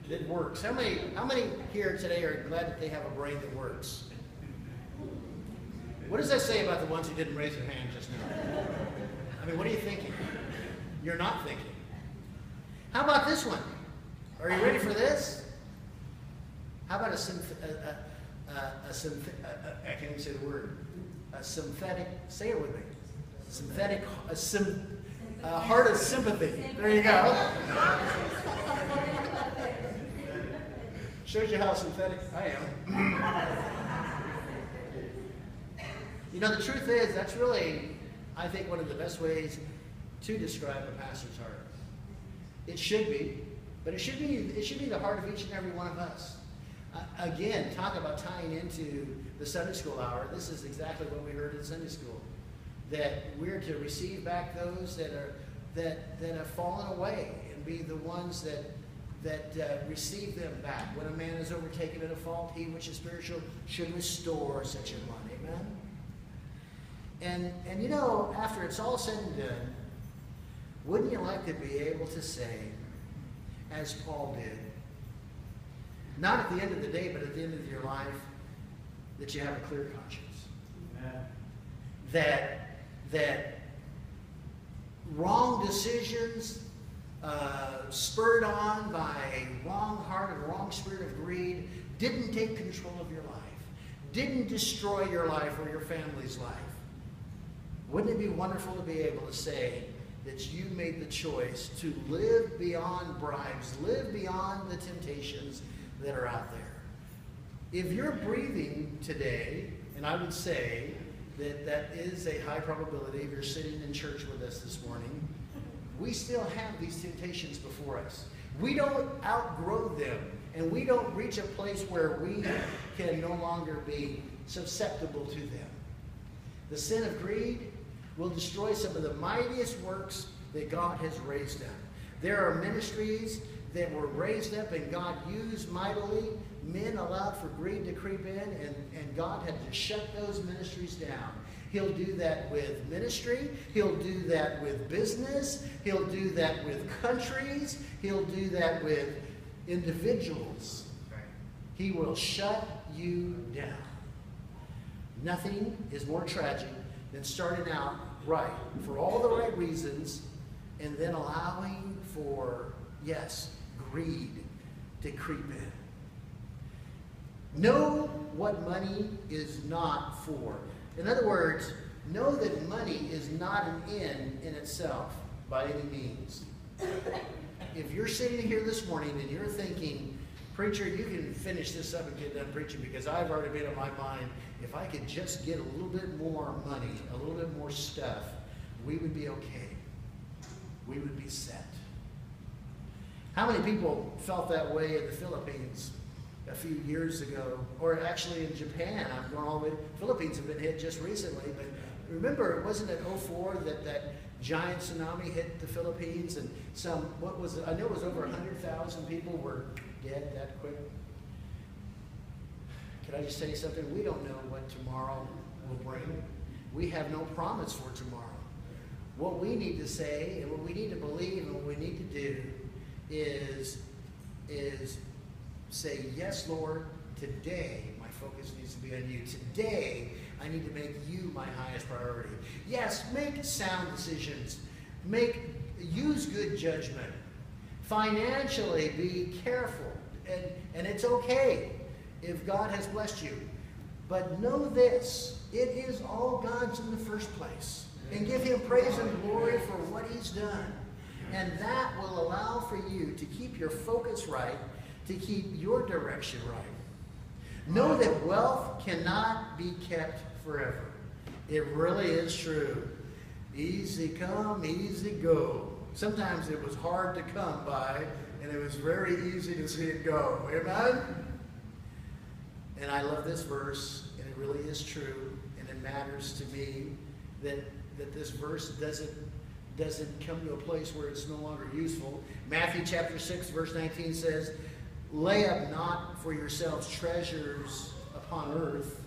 That works. How many here today are glad that they have a brain that works? What does that say about the ones who didn't raise their hand just now? I mean, what are you thinking? You're not thinking. How about this one? Are you ready for this? How about I can't even say the word. A sympathetic, say it with me. Sympathetic, heart of sympathy. There you go. Shows you how sympathetic I am. You know, the truth is, that's really, I think, one of the best ways to describe a pastor's heart. It should be, but it should be the heart of each and every one of us. Again, talk about tying into the Sunday school hour. This is exactly what we heard in Sunday school, that we're to receive back those that have fallen away and be the ones that receive them back. When a man is overtaken in a fault, he which is spiritual should restore such a one. Amen. And you know, after it's all said and done, wouldn't you like to be able to say, as Paul did, not at the end of the day, but at the end of your life, that you have a clear conscience? Amen. That wrong decisions, spurred on by a wrong heart and wrong spirit of greed, didn't take control of your life, didn't destroy your life or your family's life. Wouldn't it be wonderful to be able to say that you made the choice to live beyond bribes, live beyond the temptations that are out there? If you're breathing today, and I would say that is a high probability if you're sitting in church with us this morning, we still have these temptations before us. We don't outgrow them, and we don't reach a place where we can no longer be susceptible to them. The sin of greed will destroy some of the mightiest works that God has raised up. There are ministries that were raised up and God used mightily. Men allowed for greed to creep in, and God had to shut those ministries down. He'll do that with ministry. He'll do that with business. He'll do that with countries. He'll do that with individuals. He will shut you down. Nothing is more tragic than starting out right for all the right reasons and then allowing for, yes, greed to creep in. Know what money is not for. In other words, know that money is not an end in itself by any means. If you're sitting here this morning and you're thinking, preacher, you can finish this up and get done preaching because I've already made up my mind, if I could just get a little bit more money, a little bit more stuff, we would be okay. We would be set. How many people felt that way in the Philippines a few years ago, or actually in Japan? I'm going all the way. Philippines have been hit just recently, but remember, it wasn't in 2004 that giant tsunami hit the Philippines, and I know it was over 100,000 people were dead that quick. Can I just say something? We don't know what tomorrow will bring. We have no promise for tomorrow. What we need to say, and what we need to believe, and what we need to do is say, yes, Lord, today my focus needs to be on you. Today, I need to make you my highest priority. Yes, make sound decisions. Use good judgment. Financially, be careful. And it's okay if God has blessed you. But know this, it is all God's in the first place. And give him praise and glory for what he's done. And that will allow for you to keep your focus right, to keep your direction right. Know that wealth cannot be kept forever. It really is true. Easy come, easy go. Sometimes it was hard to come by, and it was very easy to see it go. Amen? And I love this verse, and it really is true, and it matters to me that this verse doesn't come to a place where it's no longer useful. Matthew chapter 6, verse 19 says, lay up not for yourselves treasures upon earth,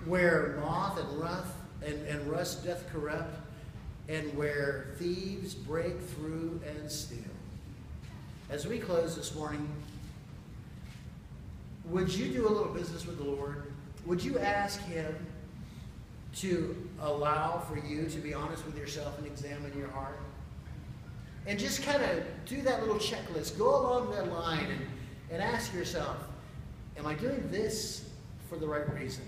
where moth and rust doth corrupt, and where thieves break through and steal. As we close this morning, would you do a little business with the Lord? Would you ask Him to allow for you to be honest with yourself and examine your heart? And just kind of do that little checklist. Go along that line and ask yourself, am I doing this for the right reason?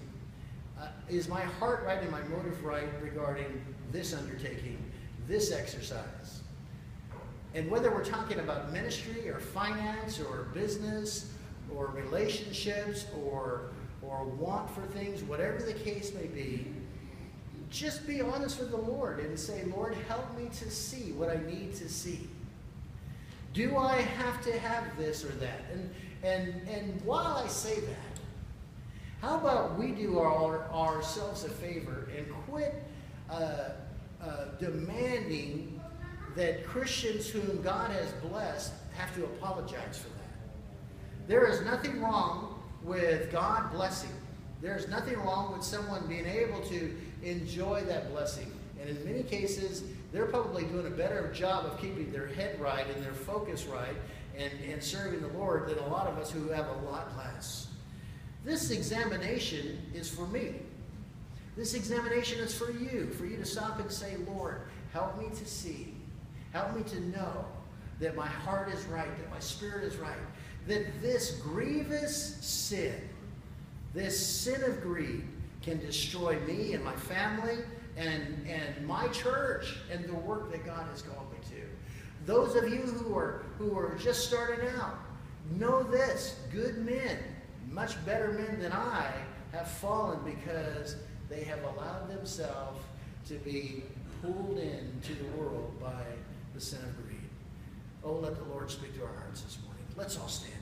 Is my heart right and my motive right regarding this undertaking, this exercise? And whether we're talking about ministry or finance or business or relationships or want for things, whatever the case may be, just be honest with the Lord and say, Lord, help me to see what I need to see. Do I have to have this or that? And while I say that, how about we do ourselves a favor and quit demanding that Christians whom God has blessed have to apologize for that? There is nothing wrong with God blessing. There's nothing wrong with someone being able to enjoy that blessing. And in many cases, they're probably doing a better job of keeping their head right and their focus right and serving the Lord than a lot of us who have a lot less. This examination is for me. This examination is for you to stop and say, Lord, help me to see. Help me to know that my heart is right, that my spirit is right, that this grievous sin, this sin of greed, can destroy me and my family and my church and the work that God has called me to. Those of you who are just starting out, know this: good men, much better men than I, have fallen because they have allowed themselves to be pulled into the world by the sin of greed. Oh, let the Lord speak to our hearts this morning. Let's all stand.